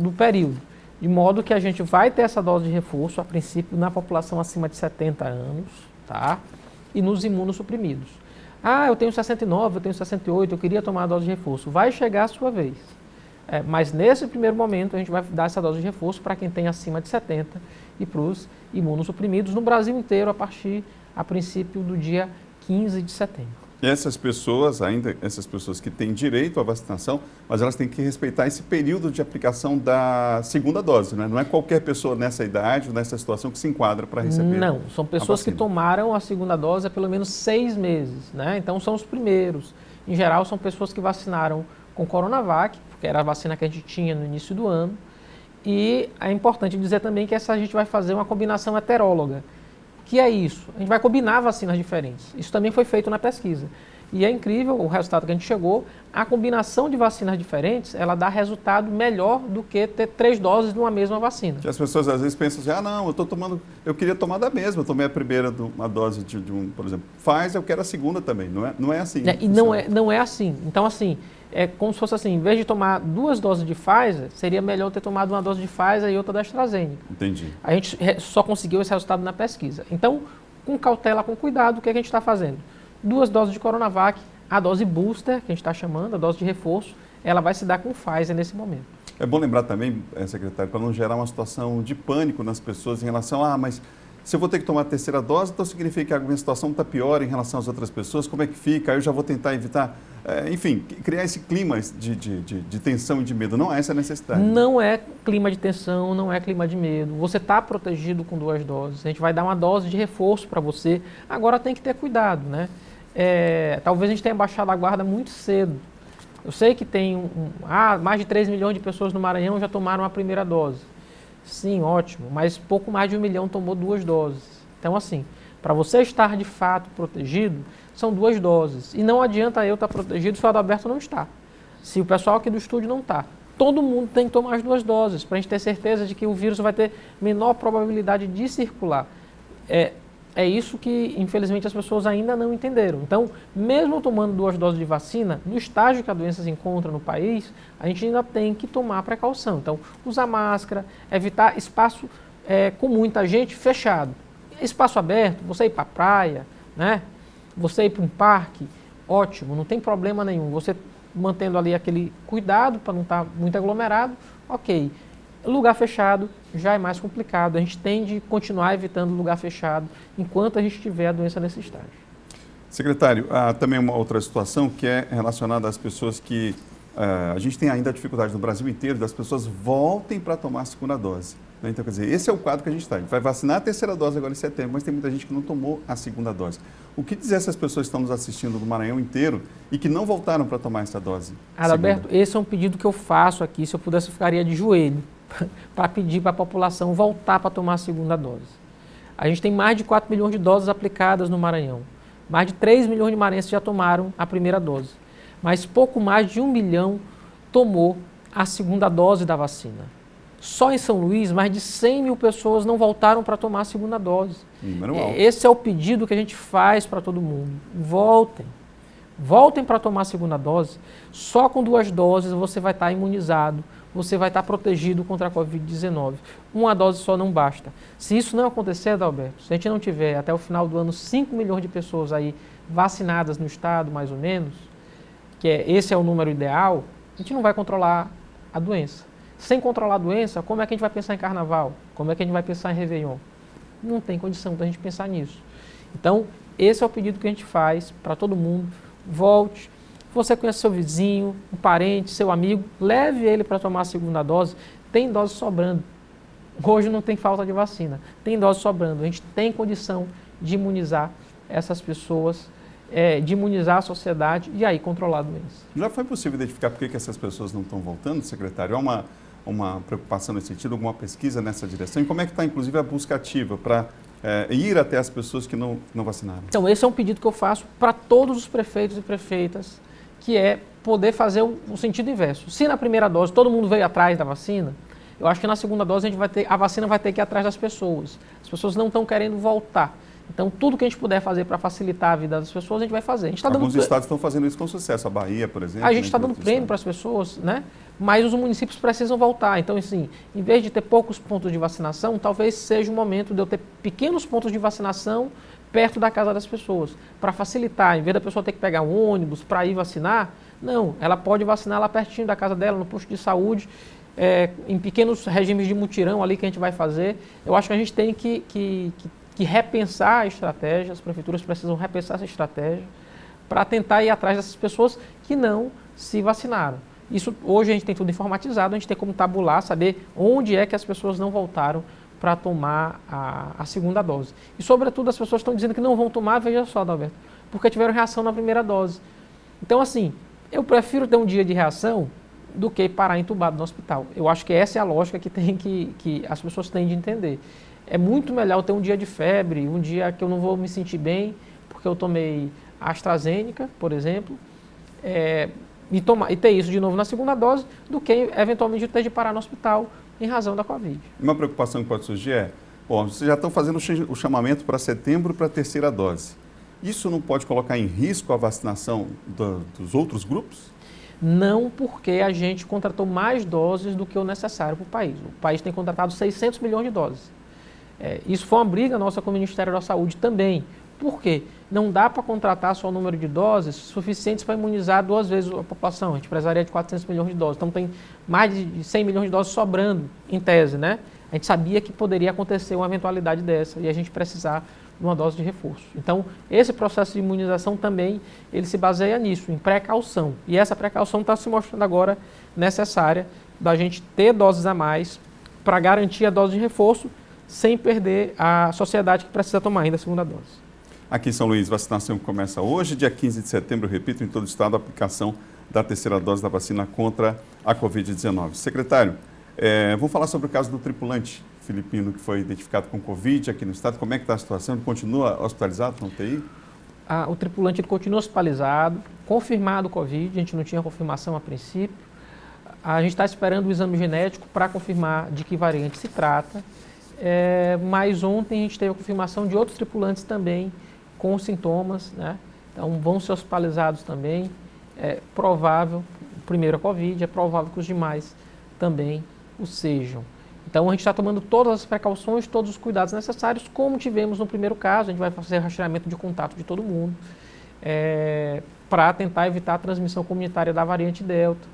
do período. De modo que a gente vai ter essa dose de reforço, a princípio, na população acima de 70 anos, tá? E nos imunossuprimidos. Eu tenho 69, eu tenho 68, eu queria tomar a dose de reforço. Vai chegar a sua vez. Mas nesse primeiro momento a gente vai dar essa dose de reforço para quem tem acima de 70 e para os imunossuprimidos no Brasil inteiro a princípio do dia 15 de setembro. E essas pessoas que têm direito à vacinação, mas elas têm que respeitar esse período de aplicação da segunda dose, né? Não é qualquer pessoa nessa idade ou nessa situação que se enquadra para receber. Não, são pessoas que tomaram a segunda dose há pelo menos 6 meses, né? Então são os primeiros. Em geral, são pessoas que vacinaram com Coronavac, porque era a vacina que a gente tinha no início do ano. E é importante dizer também que a gente vai fazer uma combinação heteróloga. Que é isso? A gente vai combinar vacinas diferentes. Isso também foi feito na pesquisa. E é incrível o resultado que a gente chegou. A combinação de vacinas diferentes, ela dá resultado melhor do que ter 3 doses de uma mesma vacina. Que as pessoas às vezes pensam assim, eu queria tomar da mesma, eu tomei a primeira uma dose de por exemplo, Pfizer, eu quero a segunda também. Não é assim. E não é assim. Então, assim, é como se fosse assim, em vez de tomar 2 doses de Pfizer, seria melhor ter tomado uma dose de Pfizer e outra da AstraZeneca. Entendi. A gente só conseguiu esse resultado na pesquisa. Então, com cautela, com cuidado, o que a gente está fazendo? 2 doses de Coronavac, A dose booster, que a gente está chamando, a dose de reforço, ela vai se dar com o Pfizer nesse momento. É bom lembrar também, secretário, para não gerar uma situação de pânico nas pessoas em relação a, mas se eu vou ter que tomar a terceira dose, então significa que a minha situação está pior em relação às outras pessoas, como é que fica? Aí eu já vou tentar evitar, enfim, criar esse clima de tensão e de medo. Não é essa a necessidade. Não é clima de tensão, não é clima de medo. Você está protegido com 2 doses. A gente vai dar uma dose de reforço para você. Agora tem que ter cuidado, né? Talvez a gente tenha baixado a guarda muito cedo. Eu sei que tem mais de 3 milhões de pessoas no Maranhão já tomaram a primeira dose. Sim, ótimo, mas pouco mais de 1 milhão tomou 2 doses. Então, assim, para você estar de fato protegido, são 2 doses. E não adianta eu estar protegido se o Adalberto não está. Se o pessoal aqui do estúdio não está. Todo mundo tem que tomar as 2 doses, para a gente ter certeza de que o vírus vai ter menor probabilidade de circular. É isso que, infelizmente, as pessoas ainda não entenderam. Então, mesmo tomando 2 doses de vacina, no estágio que a doença se encontra no país, a gente ainda tem que tomar precaução. Então, usar máscara, evitar espaço com muita gente fechado. Espaço aberto, você ir para a praia, né? Você ir para um parque, ótimo, não tem problema nenhum. Você mantendo ali aquele cuidado para não estar muito aglomerado, ok. Lugar fechado já é mais complicado. A gente tem de continuar evitando lugar fechado enquanto a gente tiver a doença nesse estágio. Secretário, há também uma outra situação que é relacionada às pessoas que a gente tem ainda dificuldade no Brasil inteiro das pessoas voltem para tomar a segunda dose. Né? Então, quer dizer, esse é o quadro que a gente está. A gente vai vacinar a terceira dose agora em setembro, mas tem muita gente que não tomou a segunda dose. O que dizer essas pessoas que estão nos assistindo do Maranhão inteiro e que não voltaram para tomar essa dose? Adalberto, esse é um pedido que eu faço aqui. Se eu pudesse, eu ficaria de joelho para pedir para a população voltar para tomar a segunda dose. A gente tem mais de 4 milhões de doses aplicadas no Maranhão. Mais de 3 milhões de maranhenses já tomaram a primeira dose. Mas pouco mais de 1 milhão tomou a segunda dose da vacina. Só em São Luís, mais de 100 mil pessoas não voltaram para tomar a segunda dose. Esse é o pedido que a gente faz para todo mundo. Voltem. Voltem para tomar a segunda dose. Só com 2 doses você vai estar imunizado. Você vai estar protegido contra a Covid-19. Uma dose só não basta. Se isso não acontecer, Adalberto, se a gente não tiver até o final do ano 5 milhões de pessoas aí vacinadas no estado, mais ou menos, esse é o número ideal, a gente não vai controlar a doença. Sem controlar a doença, como é que a gente vai pensar em carnaval? Como é que a gente vai pensar em Réveillon? Não tem condição da gente pensar nisso. Então, esse é o pedido que a gente faz para todo mundo. Volte. Você conhece seu vizinho, um parente, seu amigo, leve ele para tomar a segunda dose. Tem dose sobrando. Hoje não tem falta de vacina. Tem dose sobrando. A gente tem condição de imunizar essas pessoas, de imunizar a sociedade e aí controlar a doença. Já foi possível identificar por que essas pessoas não estão voltando, secretário? Há uma preocupação nesse sentido, alguma pesquisa nessa direção? E como é que está, inclusive, a busca ativa para ir até as pessoas que não vacinaram? Então, esse é um pedido que eu faço para todos os prefeitos e prefeitas, que é poder fazer o sentido inverso. Se na primeira dose todo mundo veio atrás da vacina, eu acho que na segunda dose a vacina vai ter que ir atrás das pessoas. As pessoas não estão querendo voltar. Então, tudo que a gente puder fazer para facilitar a vida das pessoas, a gente vai fazer. Alguns estados estão fazendo isso com sucesso. A Bahia, por exemplo. A gente está dando prêmio para as pessoas, né? Mas os municípios precisam voltar. Então, assim, em vez de ter poucos pontos de vacinação, talvez seja o momento de eu ter pequenos pontos de vacinação perto da casa das pessoas, para facilitar. Em vez da pessoa ter que pegar um ônibus para ir vacinar, não, ela pode vacinar lá pertinho da casa dela, no posto de saúde, em pequenos regimes de mutirão ali que a gente vai fazer. Eu acho que a gente tem que repensar a estratégia, as prefeituras precisam repensar essa estratégia para tentar ir atrás dessas pessoas que não se vacinaram. Isso, hoje a gente tem tudo informatizado, a gente tem como tabular, saber onde é que as pessoas não voltaram para tomar a segunda dose. E, sobretudo, as pessoas estão dizendo que não vão tomar, veja só, Adalberto, porque tiveram reação na primeira dose. Então, assim, eu prefiro ter um dia de reação do que parar entubado no hospital. Eu acho que essa é a lógica que as pessoas têm de entender. É muito melhor ter um dia de febre, um dia que eu não vou me sentir bem, porque eu tomei AstraZeneca, por exemplo, e ter isso de novo na segunda dose, do que eventualmente ter de parar no hospital em razão da Covid. Uma preocupação que pode surgir vocês já estão fazendo o chamamento para setembro para a terceira dose. Isso não pode colocar em risco a vacinação dos outros grupos? Não, porque a gente contratou mais doses do que o necessário para o país. O país tem contratado 600 milhões de doses. Isso foi uma briga nossa com o Ministério da Saúde também, Por quê? Não dá para contratar só o número de doses suficientes para imunizar 2 vezes a população. A gente precisaria de 400 milhões de doses. Então tem mais de 100 milhões de doses sobrando, em tese, né? A gente sabia que poderia acontecer uma eventualidade dessa e a gente precisar de uma dose de reforço. Então, esse processo de imunização também, ele se baseia nisso, em precaução. E essa precaução está se mostrando agora necessária da gente ter doses a mais para garantir a dose de reforço sem perder a sociedade que precisa tomar ainda a segunda dose. Aqui em São Luís, vacinação começa hoje, dia 15 de setembro, repito, em todo o estado, a aplicação da terceira dose da vacina contra a Covid-19. Secretário, vamos falar sobre o caso do tripulante filipino que foi identificado com Covid aqui no estado. Como é que está a situação? Ele continua hospitalizado na UTI? O tripulante ele continua hospitalizado, confirmado o Covid, a gente não tinha confirmação a princípio. A gente está esperando o exame genético para confirmar de que variante se trata. Mas ontem a gente teve a confirmação de outros tripulantes também com sintomas, né? Então vão ser hospitalizados também. É provável, o primeiro a Covid, é provável que os demais também o sejam. Então a gente está tomando todas as precauções, todos os cuidados necessários, como tivemos no primeiro caso. A gente vai fazer rastreamento de contato de todo mundo para tentar evitar a transmissão comunitária da variante Delta,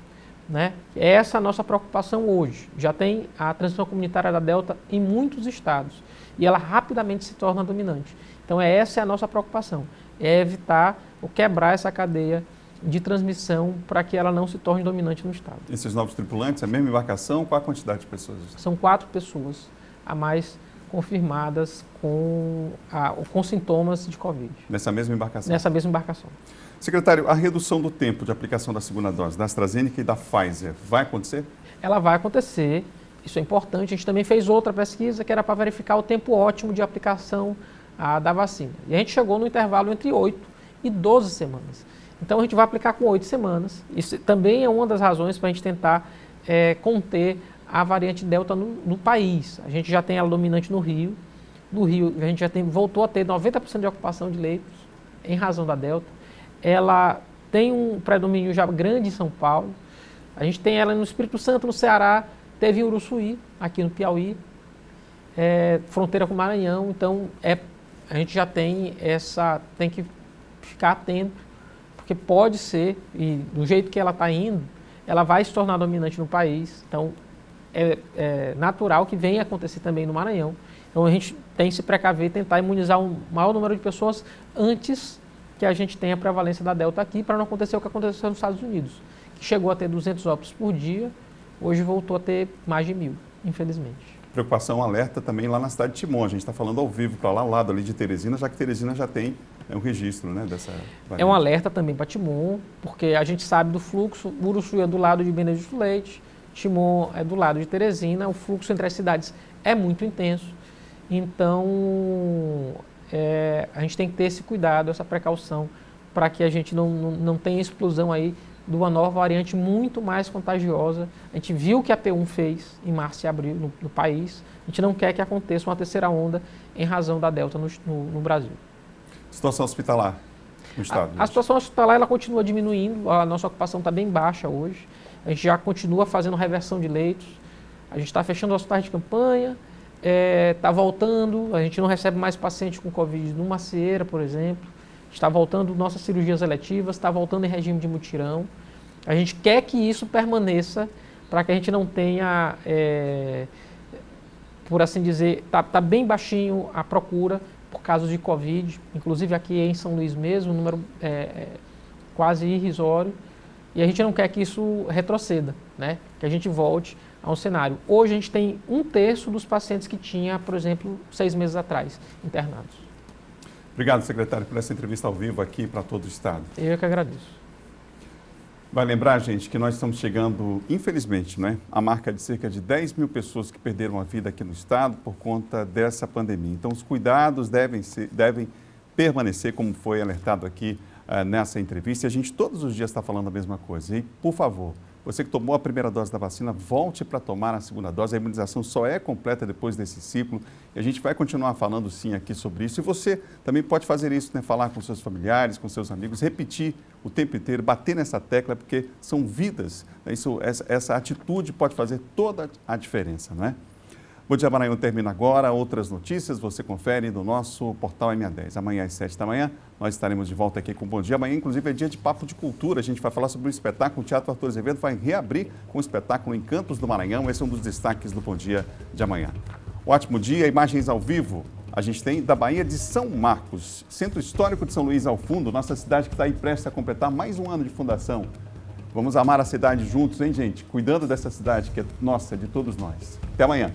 né? Essa é a nossa preocupação hoje. Já tem a transmissão comunitária da Delta em muitos estados e ela rapidamente se torna dominante. Então essa é a nossa preocupação, é evitar ou quebrar essa cadeia de transmissão para que ela não se torne dominante no estado. Esses novos tripulantes, a mesma embarcação, qual a quantidade de pessoas? São 4 pessoas a mais confirmadas com sintomas de Covid. Nessa mesma embarcação? Nessa mesma embarcação. Secretário, a redução do tempo de aplicação da segunda dose da AstraZeneca e da Pfizer vai acontecer? Ela vai acontecer, isso é importante. A gente também fez outra pesquisa que era para verificar o tempo ótimo de aplicação da vacina. E a gente chegou no intervalo entre 8 e 12 semanas. Então a gente vai aplicar com 8 semanas. Isso também é uma das razões para a gente tentar conter a variante Delta no país. A gente já tem ela dominante no Rio. No Rio a gente já voltou a ter 90% de ocupação de leitos em razão da Delta. Ela tem um predomínio já grande em São Paulo. A gente tem ela no Espírito Santo, no Ceará, teve em Uruçuí, aqui no Piauí, fronteira com o Maranhão. Então a gente já tem que ficar atento, porque pode ser, e do jeito que ela está indo, ela vai se tornar dominante no país. Então é natural que venha acontecer também no Maranhão. Então a gente tem que se precaver e tentar imunizar um maior número de pessoas antes que a gente tenha a prevalência da Delta aqui, para não acontecer o que aconteceu nos Estados Unidos, que chegou a ter 200 óbitos por dia, hoje voltou a ter mais de 1.000, infelizmente. Preocupação, alerta também lá na cidade de Timon. A gente está falando ao vivo para lá, ao lado ali de Teresina, já que Teresina já tem um registro, né, dessa variante. É um alerta também para Timon, porque a gente sabe do fluxo. Uruçuí é do lado de Benedito Leite, Timon é do lado de Teresina, o fluxo entre as cidades é muito intenso. Então a gente tem que ter esse cuidado, essa precaução, para que a gente não tenha explosão aí de uma nova variante muito mais contagiosa. A gente viu o que a P1 fez em março e abril no país. A gente não quer que aconteça uma terceira onda em razão da Delta no Brasil. Situação hospitalar no estado? A situação hospitalar ela continua diminuindo, a nossa ocupação está bem baixa hoje. A gente já continua fazendo reversão de leitos. A gente está fechando hospitais de campanha, está voltando, a gente não recebe mais pacientes com Covid no Macieira, por exemplo. Está voltando nossas cirurgias eletivas, está voltando em regime de mutirão. A gente quer que isso permaneça para que a gente não tenha, por assim dizer, está bem baixinho a procura por casos de Covid, inclusive aqui em São Luís mesmo, um número quase irrisório. E a gente não quer que isso retroceda, né? Que a gente volte a um cenário. Hoje a gente tem 1/3 dos pacientes que tinha, por exemplo, 6 meses atrás, internados. Obrigado, secretário, por essa entrevista ao vivo aqui para todo o estado. Eu que agradeço. Vai lembrar, gente, que nós estamos chegando, infelizmente, né, a marca de cerca de 10 mil pessoas que perderam a vida aqui no estado por conta dessa pandemia. Então, os cuidados devem permanecer, como foi alertado aqui nessa entrevista. E a gente todos os dias está falando a mesma coisa. E, por favor, você que tomou a primeira dose da vacina, volte para tomar a segunda dose. A imunização só é completa depois desse ciclo. E a gente vai continuar falando, sim, aqui sobre isso. E você também pode fazer isso, né? Falar com seus familiares, com seus amigos, repetir o tempo inteiro, bater nessa tecla, porque são vidas. Né? Essa atitude pode fazer toda a diferença, não é? Bom Dia Maranhão termina agora. Outras notícias você confere no nosso portal MA10. Amanhã às 7 da manhã nós estaremos de volta aqui com Bom Dia. Amanhã, inclusive, é dia de papo de cultura. A gente vai falar sobre o espetáculo. O Teatro Arthur Azevedo vai reabrir com o espetáculo Encantos do Maranhão. Esse é um dos destaques do Bom Dia de amanhã. Ótimo dia, imagens ao vivo. A gente tem da Baía de São Marcos, Centro Histórico de São Luís ao fundo, nossa cidade que está aí prestes a completar mais um ano de fundação. Vamos amar a cidade juntos, hein, gente? Cuidando dessa cidade que é nossa, de todos nós. Até amanhã.